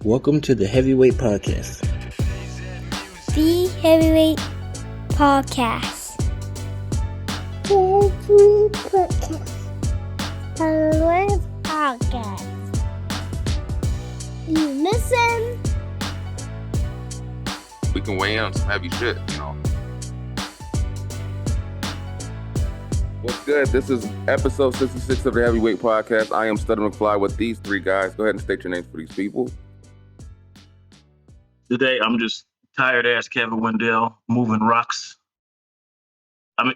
Welcome to the Heavyweight Podcast. The Heavyweight Podcast. Heavyweight Podcast. Heavyweight Podcast. You listen. We can weigh in on some heavy shit, you know. What's good? This is episode 66 of the Heavyweight Podcast. I am Stutter McFly with these three guys. Go ahead and state your names for these people. Today, I'm just tired-ass Kevin Wendell moving rocks. I mean,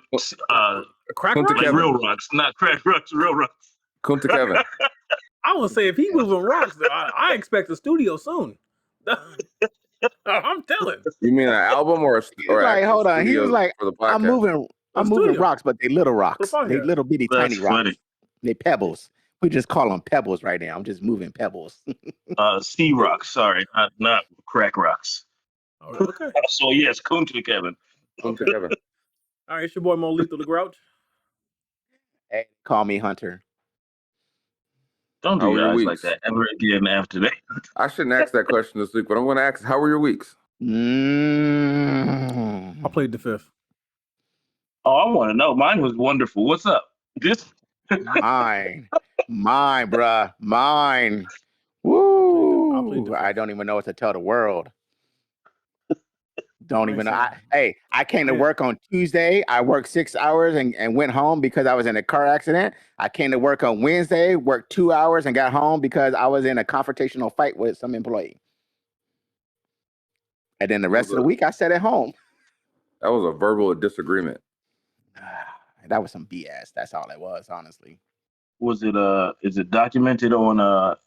Crack Kunta rocks? like Kevin. real rocks, not crack rocks, real rocks. Kunta Kevin. I would say if he moving rocks, I expect a studio soon. I'm telling. You mean an album or Like, actual hold on. He studio was like, for the podcast? I'm moving studio. rocks, but they little rocks. For the They podcast. little bitty That's tiny rocks. funny. They pebbles. We just call them pebbles right now. I'm just moving pebbles. Sea rocks, sorry, not crack rocks. Oh, okay. So yes, Kunta Kevin. Kunta Kevin. All right, it's your boy Mo Lethal the Grouch. Hey, call me Hunter. Don't How do are your guys like weeks? that ever again after that. I shouldn't ask that question this week, but I'm going to ask, how were your weeks? I Mm. played the fifth. Oh, I want to know. Mine was wonderful. What's up? This Mine, bruh, mine. I'll plead the Woo! fifth. I don't even know what to tell the world. Don't even know. Nice. I came to Yeah. work on Tuesday. I worked 6 hours and went home because I was in a car accident. I came to work on Wednesday, worked 2 hours and got home because I was in a confrontational fight with some employee. And then the rest of the week I sat at home. That was a verbal disagreement. That was some BS. That's all it was, honestly. was it. Is it documented on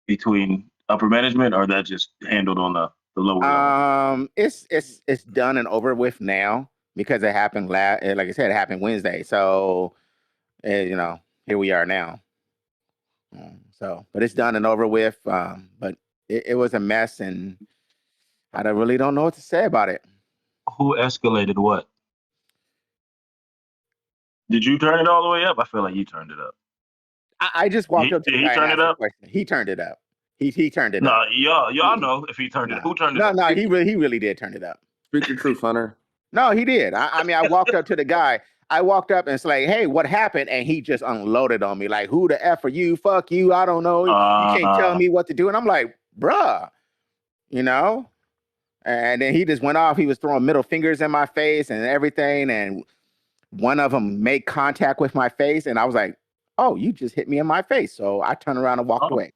between upper management, or that just handled on the lower level? It's done and over with now because it happened like I said, it happened Wednesday. So, here we are now. But it's done and over with. But it was a mess, and really don't know what to say about it. Who escalated what? Did you turn it all the way up? I feel like you turned it up. I just walked up to Did the he guy and turn it asked him a up? question. He turned it up. He turned it No, up. y'all know if he turned it. Who turned it up? No, he really did turn it up. Speak your truth, Hunter. No, he did. I mean, I walked up to the guy. I walked up and it's like, hey, what happened? And he just unloaded on me. Like, who the F are you? Fuck you. I don't know. You can't tell me what to do. And I'm like, bruh, And then he just went off. He was throwing middle fingers in my face and everything. And one of them made contact with my face. And I was like, oh, you just hit me in my face. So I turned around and walked away.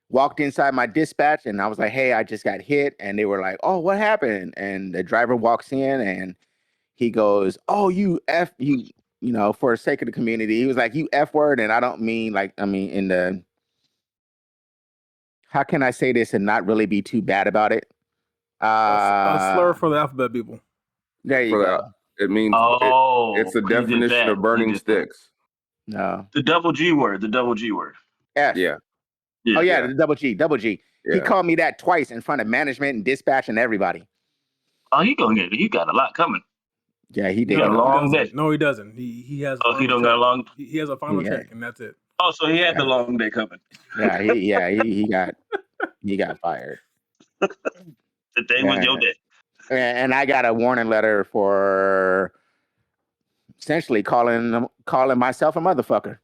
Walked inside my dispatch and I was like, hey, I just got hit. And they were like, oh, what happened? And the driver walks in and he goes, oh, you F, you for the sake of the community. He was like, you F word. And I don't mean in the, how can I say this and not really be too bad about it? A slur for the alphabet people. There you For go. that. It means it's the he did definition that. of He burning did that. sticks. No. The double G word. The double G word. F. Yeah. Oh, yeah, yeah. the double G. Yeah. He called me that twice in front of management and dispatch and everybody. Oh, he got a lot coming. Yeah, he did. He got a long doesn't. day. No, he doesn't. He has. Oh, he don't got a long. He has a final Yeah. check, and that's it. Oh, so he had the long day coming. Yeah, he got fired. Today was your day. And I got a warning letter for essentially calling myself a motherfucker.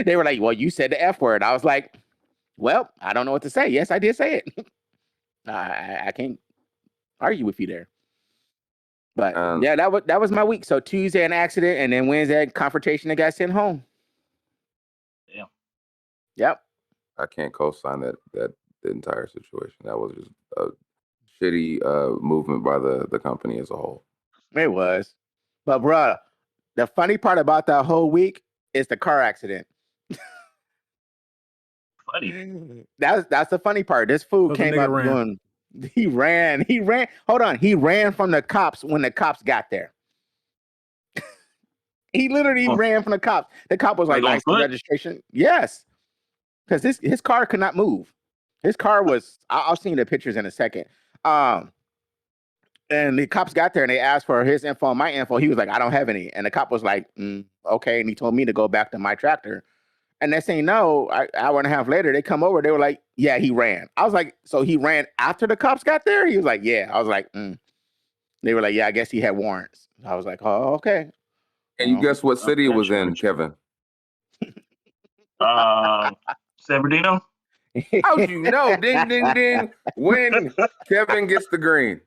They were like, well, you said the F word. I was like, well, I don't know what to say. Yes, I did say it. I can't argue with you there. But yeah, that was my week. So Tuesday an accident, and then Wednesday confrontation and got sent home. Yeah. Yep. I can't co-sign that the entire situation. That was just a shitty movement by the company as a whole. It was. But bruh, the funny part about that whole week is the car accident. Funny. That's the funny part. This fool Because the came nigga up ran. going, he ran. Hold on. He ran from the cops when the cops got there. He literally ran from the cops. The cop was like, Like on license foot? registration. Yes. Because his car could not move. His car was, I'll see the pictures in a second. And the cops got there and they asked for his info and my info. He was like, I don't have any. And the cop was like, okay. And he told me to go back to my tractor. And next thing you know, hour and a half later, they come over. They were like, "Yeah, he ran." I was like, "So he ran after the cops got there?" He was like, "Yeah." I was like, They were like, "Yeah, I guess he had warrants." I was like, "Oh, okay." And you guess what city it was sure, in, Kevin? San Bernardino. How'd you know? Ding, ding, ding. When Kevin gets the green.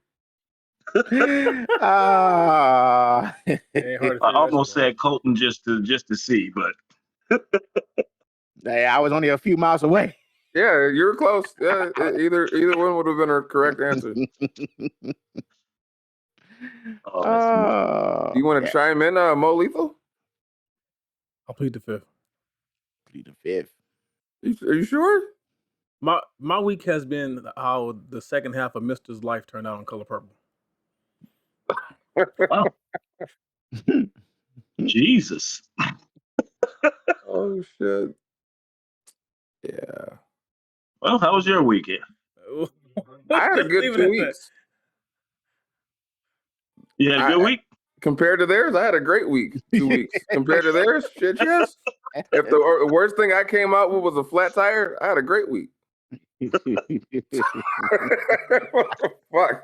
Ah. It ain't hard to I figure that almost shit out. said Colton just to see, but Hey, I was only a few miles away. Yeah, you were close. Yeah, either one would have been a correct answer. Do you want to chime in, Mo Lethal? I'll plead the fifth. Plead the fifth. Are you sure? My week has been how the second half of Mister's life turned out on Color Purple. wow. Jesus. Oh shit. Yeah. Well, how was your weekend? I had a good Leave it 2 at weeks. You had a good week? Compared to theirs, I had a great week. 2 weeks. Compared to theirs, shit, yes. If the worst thing I came out with was a flat tire, I had a great week. Fuck.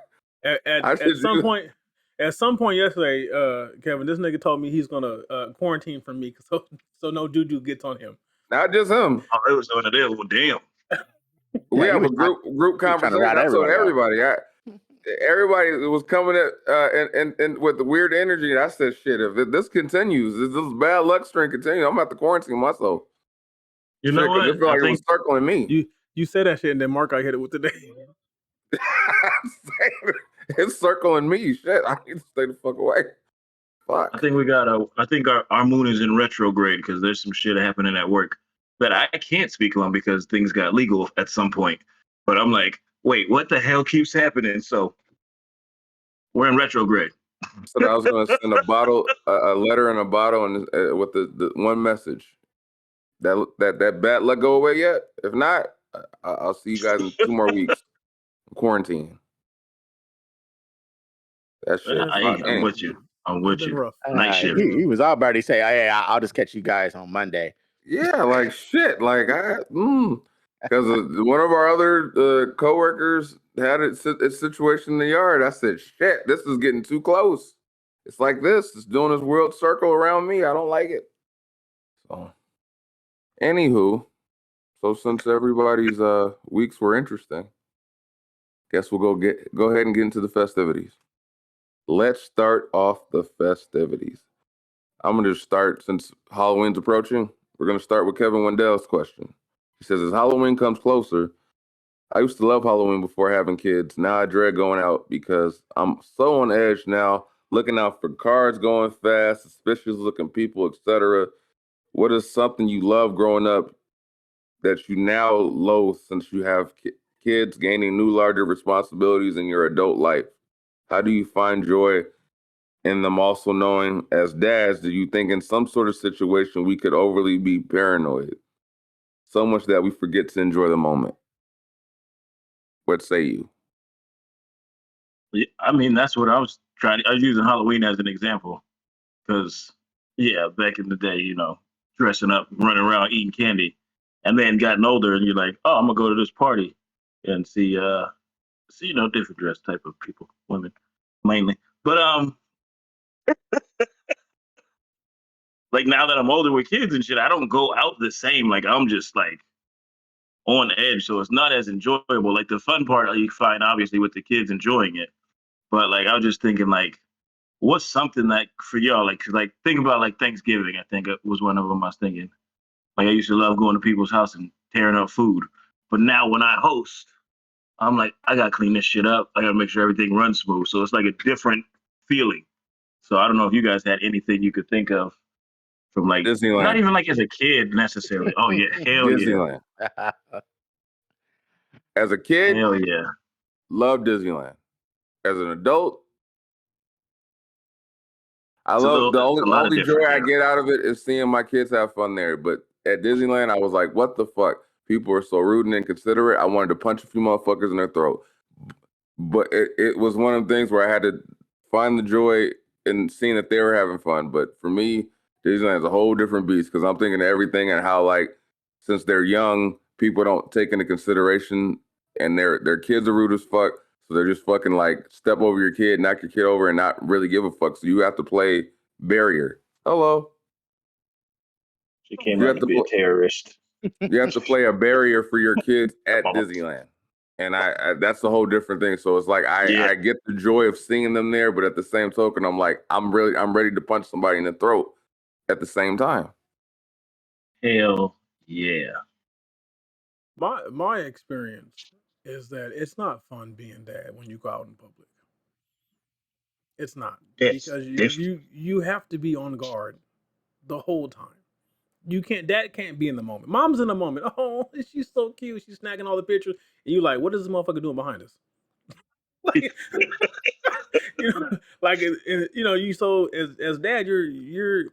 At some point yesterday, Kevin, this nigga told me he's gonna quarantine from me so no juju gets on him. Not just him. Oh, it was one of them. Well, damn. We have a group conversation. I told everybody. Everybody was coming at and with the weird energy. And I said, "Shit, if this continues, if this bad luck string continues, I'm about to quarantine myself." You know what? It felt like it was circling me. You said that shit, and then Mark, I hit it with today. It's circling me. Shit, I need to stay the fuck away. Fuck. I think our moon is in retrograde because there's some shit happening at work that I can't speak on because things got legal at some point. But I'm like, wait, what the hell keeps happening? So we're in retrograde. So I was going to send a letter in a bottle, and with the one message that bad luck go away yet? If not, I'll see you guys in 2 more weeks. Quarantine. That shit. I'm with you. I'm with you. Rough. Night shift. He was all about to say, "Hey, I'll just catch you guys on Monday." Yeah, like shit. Like because one of our other coworkers had its situation in the yard. I said, "Shit, this is getting too close. It's like this. It's doing this world circle around me. I don't like it." So, anywho, so since everybody's weeks were interesting, guess we'll go ahead and get into the festivities. Let's start off the festivities. I'm going to start since Halloween's approaching. We're going to start with Kevin Wendell's question. He says, as Halloween comes closer, I used to love Halloween before having kids. Now I dread going out because I'm so on edge now, looking out for cars going fast, suspicious looking people, etc. What is something you loved growing up that you now loathe since you have kids gaining new, larger responsibilities in your adult life? How do you find joy in them also knowing as dads, do you think in some sort of situation we could overly be paranoid? So much that we forget to enjoy the moment. What say you? Yeah, I mean, that's what I was using Halloween as an example. Because, back in the day, dressing up, running around, eating candy. And then gotten older and you're like, oh, I'm going to go to this party and see different dress type of people, women mainly. But like now that I'm older with kids and shit, I don't go out the same. Like I'm just like on edge, so it's not as enjoyable. Like the fun part you find obviously with the kids enjoying it, but like I was just thinking like, what's something like for y'all like think about like Thanksgiving. I think it was one of them I was thinking. Like I used to love going to people's house and tearing up food, but now when I host, I'm like, I gotta clean this shit up. I gotta make sure everything runs smooth. So it's like a different feeling. So I don't know if you guys had anything you could think of from like Disneyland. Not even like as a kid necessarily. Oh yeah, hell Disneyland. yeah. As a kid, hell yeah, love Disneyland. As an adult, I love the only joy I get out of it is seeing my kids have fun there. But at Disneyland, I was like, what the fuck? People are so rude and inconsiderate. I wanted to punch a few motherfuckers in their throat. But it was one of the things where I had to find the joy in seeing that they were having fun. But for me, Disneyland is a whole different beast because I'm thinking of everything and how like since they're young, people don't take into consideration, and their kids are rude as fuck. So they're just fucking like step over your kid, knock your kid over, and not really give a fuck. So you have to play barrier. Hello. She came You out have to to be a pl- terrorist. You have to play a barrier for your kids at Come on. Disneyland. And I that's a whole different thing. So it's like Yeah. I get the joy of seeing them there, but at the same token, I'm like, I'm ready to punch somebody in the throat at the same time. Hell yeah. My experience is that it's not fun being dad when you go out in public. It's not, It's because different. you have to be on guard the whole time. Dad can't be in the moment. Mom's in the moment. Oh, she's so cute. She's snagging all the pictures. And you like, what is this motherfucker doing behind us? Like, you so as dad, you're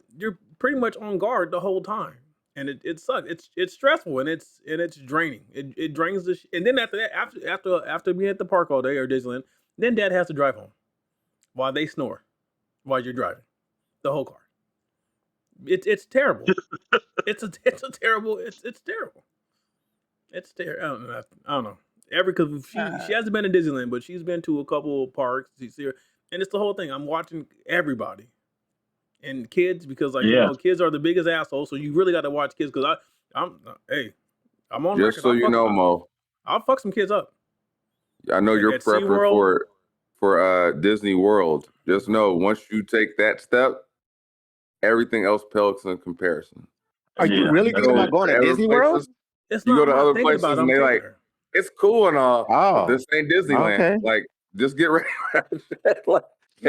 pretty much on guard the whole time, and it sucks. It's stressful, and it's draining. It drains the and then after that, after being at the park all day or Disneyland, then dad has to drive home while they snore while you're driving the whole car. It's terrible. it's terrible. It's terrible. It's terrible. I don't know. Because she hasn't been to Disneyland, but she's been to a couple of parks. And it's the whole thing. I'm watching everybody and kids, because kids are the biggest assholes. So you really got to watch kids, because I'm on Just record. so you know, Mo, I'll fuck some kids up. I know you're At prepping SeaWorld. for Disney World. Just know, once you take that step, everything else pales in comparison. Are you really thinking about going to Other Disney World? places, It's you not. go to I'm not other thinking places about it. and I'm they taking like, her. it's cool and all, but Oh, this ain't Disneyland. okay. Like, just get ready. Like,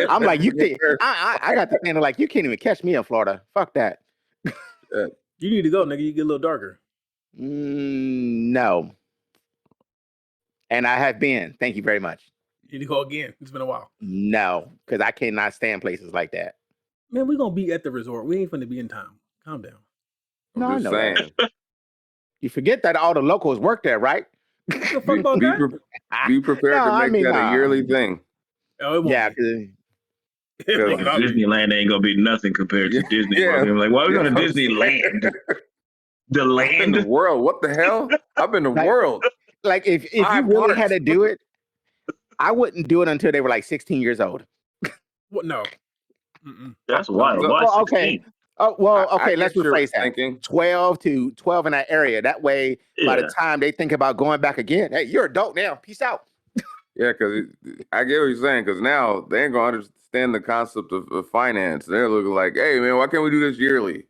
I'm like, you think I got the thing like, you can't even catch me in Florida. Fuck that. You need to go, nigga. You get a little darker. No. And I have been. Thank you very much. You need to go again. It's been a while. No, because I cannot stand places like that. Man, we're gonna be at the resort. We ain't finna be in town. Calm down. No, I'm I just know that. saying. You forget that all the locals work there, right? Who the fuck about that? Be prepared No, to I make mean, that a yearly thing. Oh, it won't Yeah, be. Because Nigga, I'll be- Disneyland ain't gonna be nothing compared to Disney Yeah. World. I'm like, why are we Yeah, going to I'm saying. Disneyland? The In the land? world. What the hell? I've been to Like- world. like if you Five really parks. had to do it, I wouldn't do it until they were like 16 years old. What? No. Mm-mm. That's wild. Why Well, 16? okay. Oh, well, I okay, let's get your rephrase that. thinking. 12 to 12 in that area. That way, by Yeah. the time they think about going back again, hey, you're adult now. Peace out. Yeah, because I get what you're saying. Because now they ain't gonna understand the concept of finance. They're looking like, hey man, why can't we do this yearly?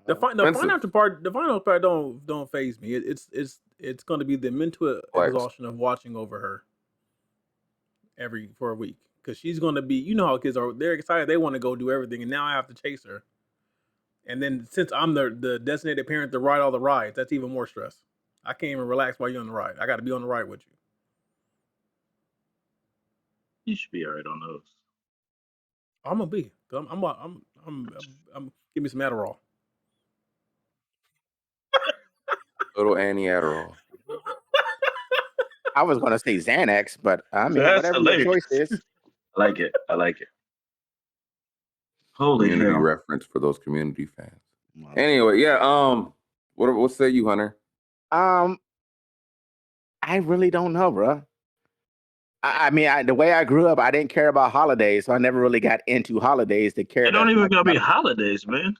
The Expensive. financial part, don't phase me. It's going to be the mental Flex. exhaustion of watching over her for a week, because she's going to be. You know how kids are. They're excited. They want to go do everything, and now I have to chase her. And then since I'm the designated parent to ride all the rides, that's even more stress. I can't even relax while you're on the ride. I got to be on the ride with you. You should be all right on those. I'm gonna be. I'm give me some Adderall. Little Annie Adderall. I was going to say Xanax, but I mean, That's whatever your choice hilarious. is. I like it. Holy Community hell. reference for those community fans. Anyway, yeah. What say you, Hunter? I really don't know, bro. I mean, the way I grew up, I didn't care about holidays, so I never really got into holidays to care. It don't that even much gotta be about- holidays, man.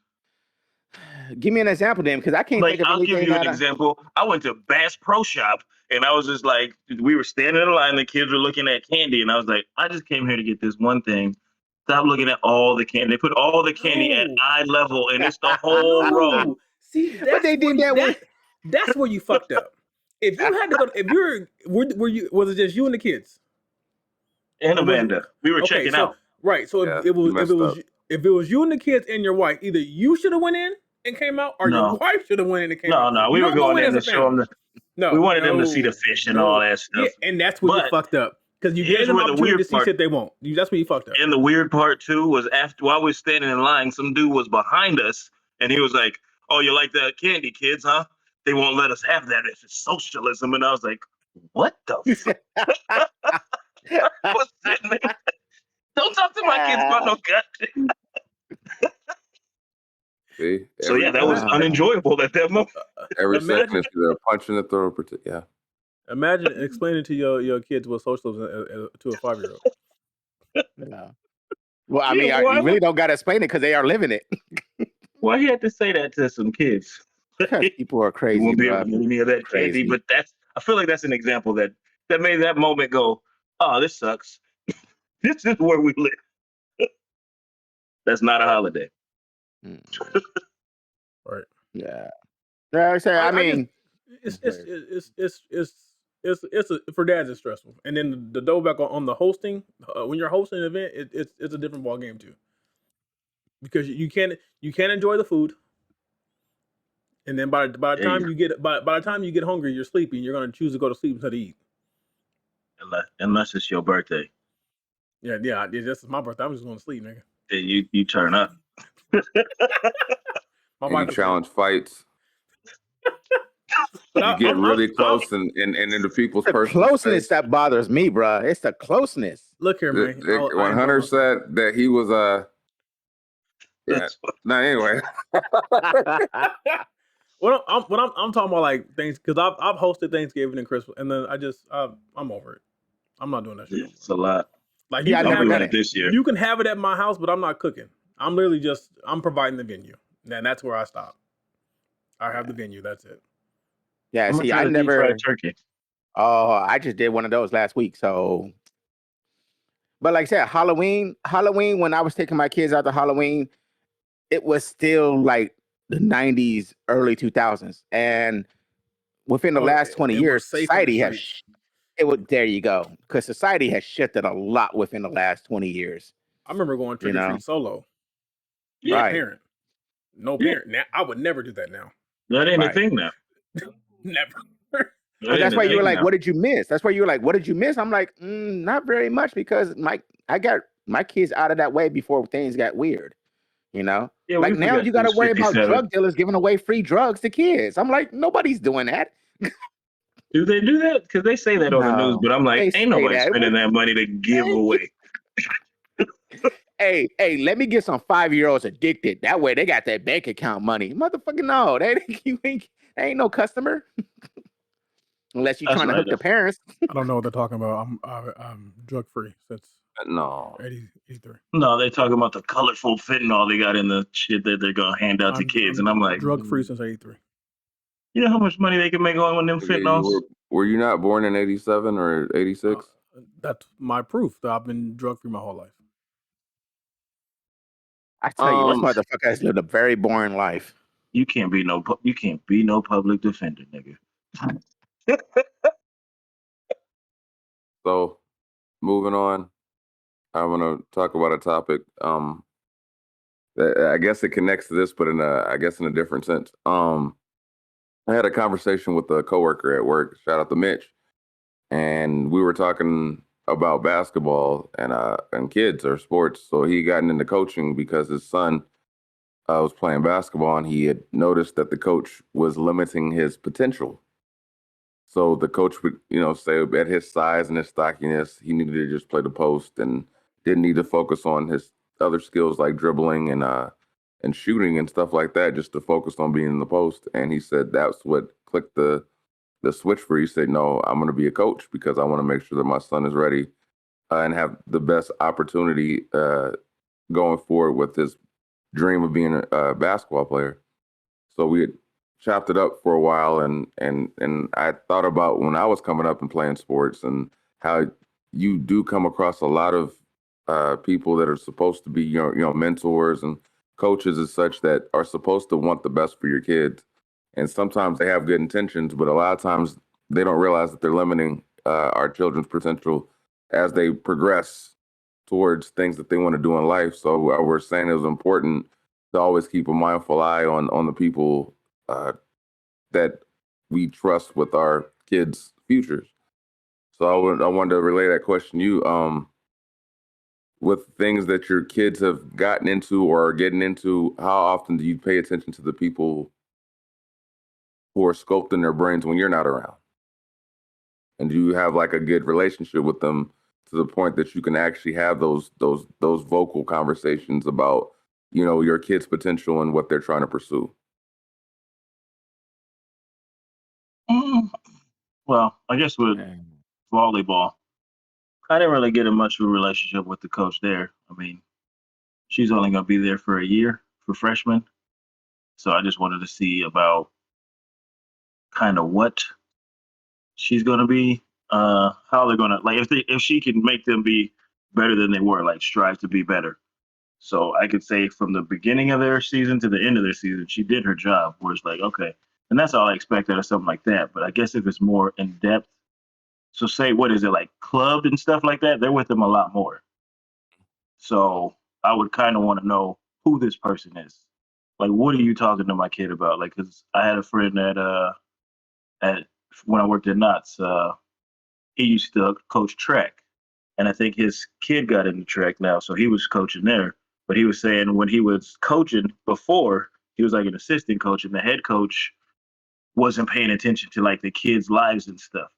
Give me an example, then, because I can't Like, think of I'll anything give you an that I- example. I went to Bass Pro Shop, and I was just like, we were standing in line, the kids were looking at candy, and I was like, I just came here to get this one thing. Stop looking at all the candy. They put all the candy at No. eye level, and it's the whole row. No. See, that's But they did where that that's where you fucked up. If you had to go, were you? Was it just you and the kids? And Or was it- Amanda, we were checking so, out. Right. So Yeah, if it was you if it was you and the kids and your wife, either you should have went in and came out, or No. your wife should have went in and came out. No, we You were don't go going in in as to a show them. family. No, We wanted them to see the fish and all that stuff. Yeah, and that's where you But fucked up, because you here's gave them where the opportunity weird to see part- shit they won't. That's where you fucked up. And the weird part too was after while we were standing in line, some dude was behind us, and he was like, "Oh, you like that candy, kids? Huh? They won't let us have that. It's socialism." And I was like, "What the fuck?" I was sitting there. Don't talk to my kids about no goddamn. See, So yeah, that was time. unenjoyable at that moment. Every second Imagine, it's either a punch in the throat or yeah. imagine explaining to your kids what socialism to a 5-year-old. Yeah. Well, I Yeah, mean, you really don't got to explain it because they are living it. why he had to say that to some kids? Because people are You crazy, won't be able bro. to get any of that candy, Crazy. but I feel like that's an example that made that moment go, oh, this sucks. This is where we live. That's not a holiday. Mm, Right. yeah. Yeah, I I just mean, it's for dads it's stressful, and then the drawback on the hosting when you're hosting an event, it's a different ball game too, because you can't enjoy the food, and then by the Hey, time you get by the time you get hungry, you're sleepy, and you're gonna choose to go to sleep instead of eat. unless it's your birthday, Yeah, this is my birthday. I'm just going to sleep, nigga. then you turn up. My And you wife is challenge fights. but You get really close and into people's the personal closeness space. that bothers me, bro. It's the closeness. Look here, man. When Hunter said that he was yeah. No, anyway. What I'm talking about, like things, because I've hosted Thanksgiving and Christmas, and then I'm over it. I'm not doing that shit no more. It's a lot. Like Yeah, you I've can never have done it it. this year. You can have it at my house, but I'm not cooking. I'm literally I'm providing the venue, and that's where I stop. I have the venue. That's it. Yeah, I'm gonna see, try I the deep fried never. turkey. Oh, I just did one of those last week. So, but like I said, Halloween, when I was taking my kids out to Halloween, it was still like the 90s, early 2000s. And within the last 20 It years, was safe in the society has, streets. there you go. Because society has shifted a lot within the last 20 years. I remember going trick or treat solo. Yeah. Right. Parent. No Yeah. parent. Now I would never do that now. That ain't a Right. thing now. Never. But that's why you were like, now. what did you miss? That's why you were like, what did you miss? I'm like, not very much, because I got my kids out of that way before things got weird. Yeah, like now you got to worry about drug dealers giving away free drugs to kids. I'm like, nobody's doing that. Do they do that? Because they say that on the news, No, but I'm like, they ain't nobody say that. spending that money to give away. Hey, let me get some 5-year-olds addicted. That way they got that bank account money. Motherfucker, no, they ain't no customer. Unless you're That's trying to right, hook the though. parents. I don't know what they're talking about. I'm drug free since No. 83. No, they talking about the colorful fentanyl they got in the shit that they're gonna hand out to kids, and I'm like, drug free since 83. you know how much money they can make on them fentanyls? Were you not born in 87 or 86? That's my proof that I've been drug free my whole life. I tell you, this motherfucker has lived a very boring life. You can't be no public defender, nigga. So, moving on, I want to talk about a topic. I guess it connects to this, but in a different sense. I had a conversation with a coworker at work. Shout out to Mitch, and we were talking about basketball and kids or sports. So he gotten into coaching because his son was playing basketball, and he had noticed that the coach was limiting his potential. So the coach would, say at his size and his stockiness, he needed to just play the post and didn't need to focus on his other skills like dribbling and shooting and stuff like that, just to focus on being in the post. And he said that's what clicked the switch for you. He said, no, I'm going to be a coach because I want to make sure that my son is ready and have the best opportunity going forward with his dream of being a basketball player. So we had chopped it up for a while, and I thought about when I was coming up and playing sports and how you do come across a lot of people that are supposed to be your mentors and coaches and such that are supposed to want the best for your kids. And sometimes they have good intentions, but a lot of times they don't realize that they're limiting our children's potential as they progress towards things that they want to do in life. So we're saying it was important to always keep a mindful eye on the people that we trust with our kids' futures. So I wanted to relay that question to you. With things that your kids have gotten into or are getting into, how often do you pay attention to the people who are sculpting their brains when you're not around? And do you have like a good relationship with them to the point that you can actually have those vocal conversations about your kid's potential and what they're trying to pursue? Well, I guess with volleyball, I didn't really get a much of a relationship with the coach there. I mean, she's only going to be there for a year for freshmen. So I just wanted to see about kind of what she's going to be, how they're going to, like, if she can make them be better than they were, like strive to be better. So I could say from the beginning of their season to the end of their season, she did her job. Where it's like, okay, and that's all I expected or something like that. But I guess if it's more in depth, so say what is it like club and stuff like that? They're with them a lot more. So I would kind of want to know who this person is. Like, what are you talking to my kid about? Like, cause I had a friend at when I worked at Knott's, he used to coach track, and I think his kid got into track now, so he was coaching there. But he was saying when he was coaching before, he was like an assistant coach, and the head coach wasn't paying attention to like the kids' lives and stuff.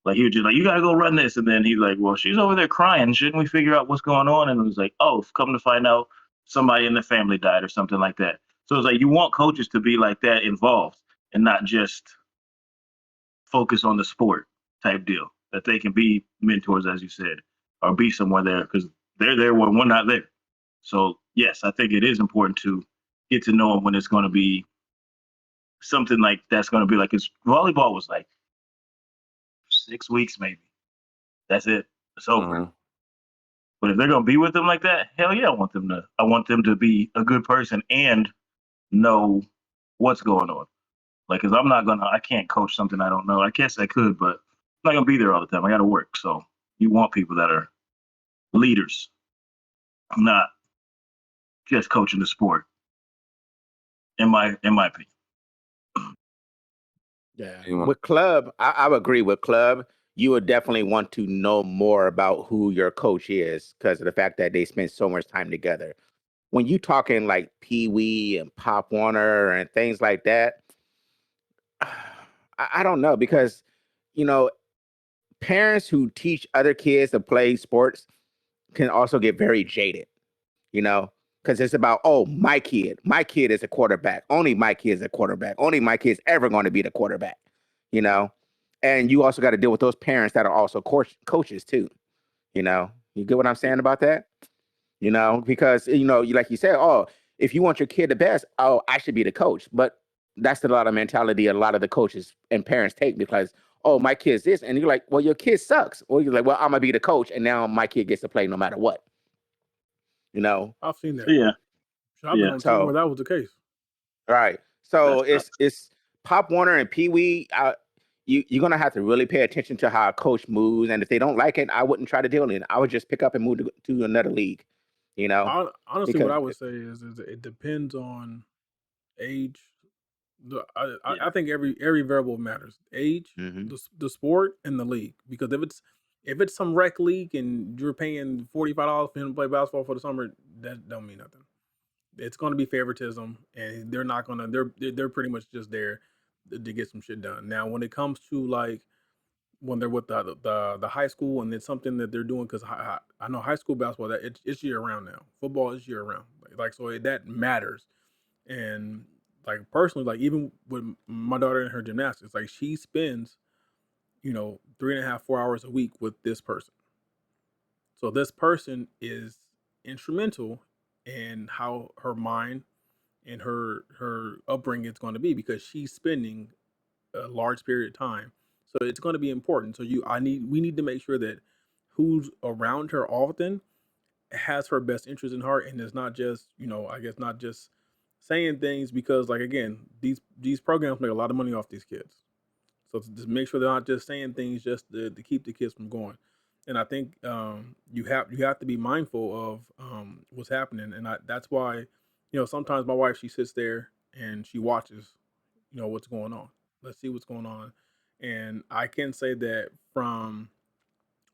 Like he was just like, "You gotta go run this," and then he's like, "Well, she's over there crying. Shouldn't we figure out what's going on?" And it was like, "Oh, come to find out, somebody in the family died or something like that." So it's like you want coaches to be like that involved and not just focus on the sport type deal. That they can be mentors, as you said, or be somewhere there because they're there when we're not there. So yes, I think it is important to get to know them when it's going to be something like that's going to be like. Because volleyball was like 6 weeks maybe. That's it. It's over. Mhm. But if they're going to be with them like that, hell yeah, I want them to. I want them to be a good person and know what's going on. Like, cause I'm not gonna. I can't coach something I don't know. I guess I could, but I'm not gonna be there all the time. I got to work. So you want people that are leaders, not just coaching the sport. In my opinion. Yeah. You want- With club, I would agree with club. You would definitely want to know more about who your coach is because of the fact that they spend so much time together. When you talking like Pee Wee and Pop Warner and things like that, I don't know because you know parents who teach other kids to play sports can also get very jaded. You know, because it's about, oh, my kid is a quarterback. Only my kid is a quarterback. Only my kid's ever going to be the quarterback. You know, and you also got to deal with those parents that are also coaches too. You know, you get what I'm saying about that? You know, because like you said, oh, if you want your kid the best, oh, I should be the coach. But that's a lot of mentality a lot of the coaches and parents take because, oh, my kid's this, and you're like, well, your kid sucks. Or you're like, well, I'm gonna be the coach, and now my kid gets to play no matter what. You know, I've seen that. Yeah, I've been yeah, on team where so that was the case. right. So that's tough. it's Pop Warner and Pee Wee. You're gonna have to really pay attention to how a coach moves, and if they don't like it, I wouldn't try to deal with it. I would just pick up and move to another league. You know, Honestly, what because I would say is it depends on age. Yeah, I think every variable matters. Age, Mhm. the sport, and the league. Because if it's some rec league and you're paying $45 for him to play basketball for the summer, that don't mean nothing. It's going to be favoritism, and they're not going to. They're pretty much just there to get some shit done. Now, when it comes to like when they're with the high school and it's something that they're doing because I know high school basketball that it's year round now. Football is year round. Like so that matters. And like personally, like even with my daughter in her gymnastics, like she spends 3.5 4 hours a week with this person. So this person is instrumental in how her mind and her upbringing is going to be because she's spending a large period of time. So it's going to be important. So we need to make sure that who's around her often has her best interest in heart and is not just, I guess not just saying things because like again, these programs make a lot of money off these kids. So to just make sure they're not just saying things just to keep the kids from going. And I think you have to be mindful of what's happening. And that's why, sometimes my wife she sits there and she watches, what's going on. Let's see what's going on. And I can say that from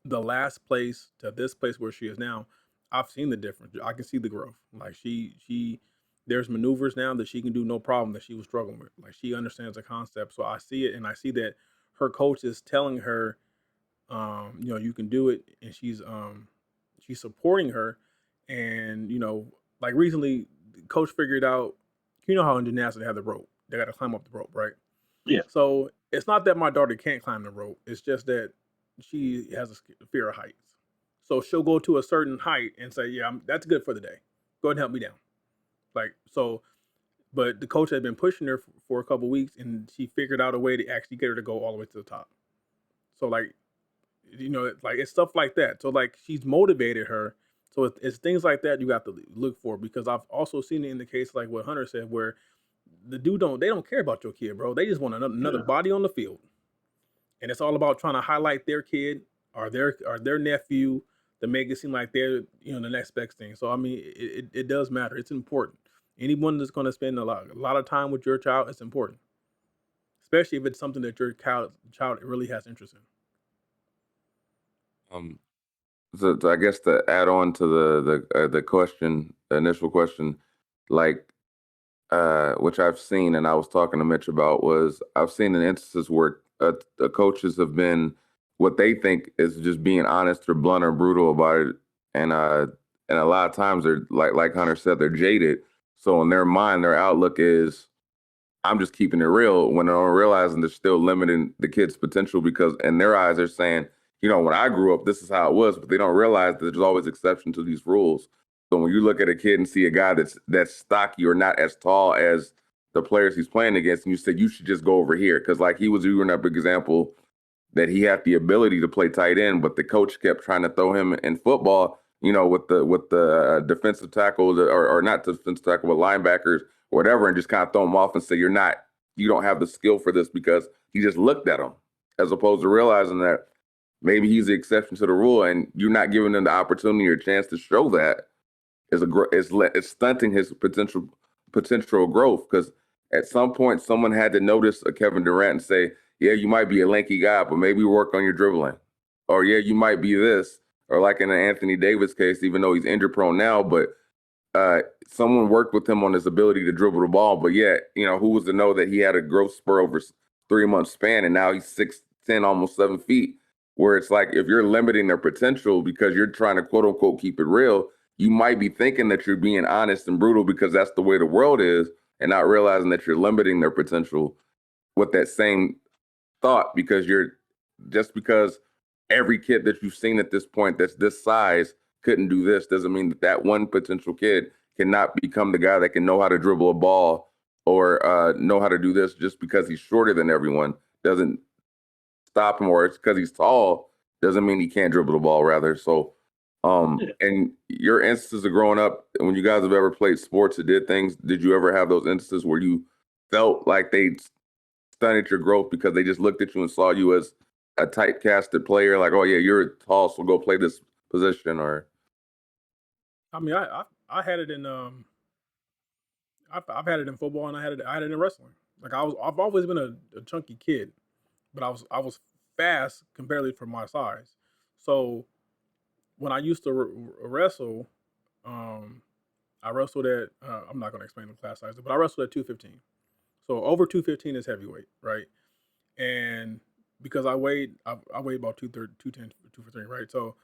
the last place to this place where she is now, I've seen the difference. I can see the growth. Like she there's maneuvers now that she can do no problem that she was struggling with. Like she understands the concept. So I see it and I see that her coach is telling her, you can do it and she's supporting her. And, like recently coach figured out, you know how in gymnastics they have the rope. They got to climb up the rope, right? Yeah. So it's not that my daughter can't climb the rope. It's just that she has a fear of heights. So she'll go to a certain height and say, "Yeah, that's good for the day. Go ahead and help me down." Like so, but the coach had been pushing her for a couple weeks, and she figured out a way to actually get her to go all the way to the top. So like, like it's stuff like that. So like she's motivated her. So it's things like that you got to look for, because I've also seen it in the case like what Hunter said, where the dude they don't care about your kid, bro. They just want another body on the field, and it's all about trying to highlight their kid or their nephew to make it seem like they're the next best thing. So I mean, it does matter. It's important. Anyone that's going to spend a lot of time with your child, it's important, especially if it's something that your child really has interest in. So I guess to add on to the question, the initial question, like which I've seen and I was talking to Mitch about, was I've seen in instances where the coaches have been what they think is just being honest or blunt or brutal about it, and a lot of times they're like Hunter said, they're jaded. So in their mind, their outlook is, I'm just keeping it real, when they're realizing they're still limiting the kid's potential, because in their eyes they're saying, when I grew up, this is how it was, but they don't realize that there's always exception to these rules. So when you look at a kid and see a guy that's stocky or not as tall as the players he's playing against, and you say you should just go over here, because like he was using up an example that he had the ability to play tight end, but the coach kept trying to throw him in football, with the defensive tackle or not defensive tackle, but linebackers, whatever, and just kind of throw him off and say, you don't have the skill for this, because he just looked at him, as opposed to realizing that maybe he's the exception to the rule, and you're not giving him the opportunity or chance to show that it's stunting his potential growth. Because at some point, someone had to notice a Kevin Durant and say, yeah, you might be a lanky guy, but maybe work on your dribbling. Or yeah, you might be this. Or like in an Anthony Davis case, even though he's injury prone now, but someone worked with him on his ability to dribble the ball. But yet, who was to know that he had a growth spur over 3-month span, and now he's 6'10", almost 7 feet. Where it's like, if you're limiting their potential because you're trying to quote unquote keep it real, you might be thinking that you're being honest and brutal because that's the way the world is, and not realizing that you're limiting their potential with that same thought, because every kid that you've seen at this point that's this size couldn't do this doesn't mean that one potential kid cannot become the guy that can know how to dribble a ball or know how to do this. Just because he's shorter than everyone doesn't stop him, or it's because he's tall doesn't mean he can't dribble the ball, rather. So and your instances of growing up, when you guys have ever played sports or did you ever have those instances where you felt like they stunted your growth because they just looked at you and saw you as a typecasted player, like, oh yeah, you're tall, so go play this position? Or I mean, I had it in I've had it in football, and I had it in wrestling. Like I've always been a chunky kid, but I was fast comparatively for my size. So when I used to wrestle, I wrestled at I'm not going to explain the class size, but I wrestled at 215. So over 215 is heavyweight, right? And because I weighed about 230, 210, 215, right? So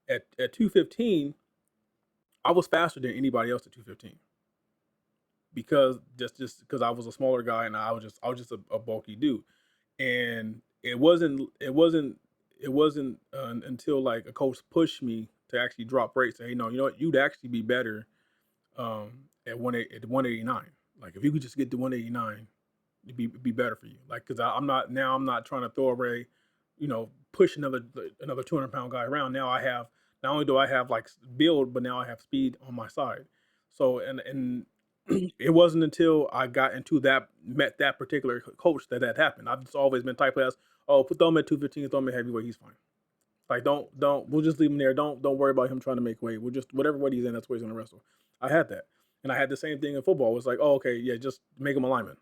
at 215, I was faster than anybody else at 215, because just because I was a smaller guy, and I was just a bulky dude. And it wasn't until like a coach pushed me to actually drop weight, say, hey, no, you know what, you'd actually be better at 189. Like if you could just get to 189, it'd be better for you. Like, because I'm not trying to throw away, push another 200-pound guy around. Now I have, not only do I have like build, but now I have speed on my side. So and it wasn't until I met that particular coach that happened. I've just always been type as, oh, throw him at 215, throw him at heavyweight, he's fine. Like don't we'll just leave him there. Don't worry about him trying to make weight. We'll just, whatever weight he's in, that's where he's gonna wrestle. I had that. And I had the same thing in football. It was like, oh, okay, yeah, just make him a lineman.